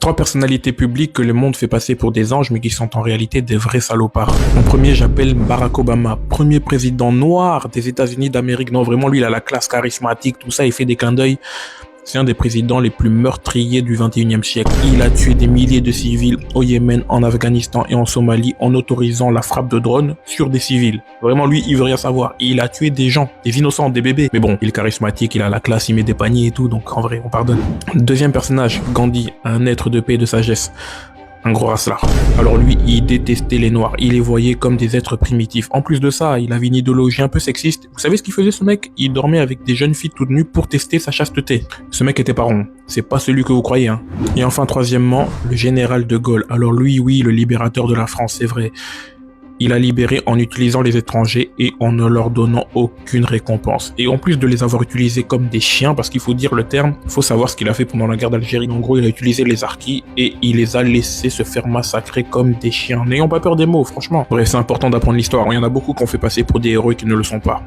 Trois personnalités publiques que le monde fait passer pour des anges, mais qui sont en réalité des vrais salopards. En premier, j'appelle Barack Obama, premier président noir des États-Unis d'Amérique. Non, vraiment, lui, il a la classe charismatique, tout ça, il fait des clins d'œil. C'est un des présidents les plus meurtriers du 21e siècle. Il a tué des milliers de civils au Yémen, en Afghanistan et en Somalie en autorisant la frappe de drones sur des civils. Vraiment, lui, il veut rien savoir. Et il a tué des gens, des innocents, des bébés. Mais bon, il est charismatique, il a la classe, il met des paniers et tout, donc en vrai, on pardonne. Deuxième personnage, Gandhi, un être de paix et de sagesse. Un gros racelard. Alors lui, il détestait les noirs, il les voyait comme des êtres primitifs. En plus de ça, il avait une idéologie un peu sexiste. Vous savez ce qu'il faisait ce mec? Il dormait avec des jeunes filles toutes nues pour tester sa chasteté. Ce mec était pas rond, c'est pas celui que vous croyez, hein. Et enfin, troisièmement, le général de Gaulle. Alors lui, oui, le libérateur de la France, c'est vrai. Il a libéré en utilisant les étrangers et en ne leur donnant aucune récompense. Et en plus de les avoir utilisés comme des chiens, parce qu'il faut dire le terme, il faut savoir ce qu'il a fait pendant la guerre d'Algérie. En gros, il a utilisé les harkis et il les a laissés se faire massacrer comme des chiens. N'ayons pas peur des mots, franchement. Bref, c'est important d'apprendre l'histoire. Il y en a beaucoup qu'on fait passer pour des héros qui ne le sont pas.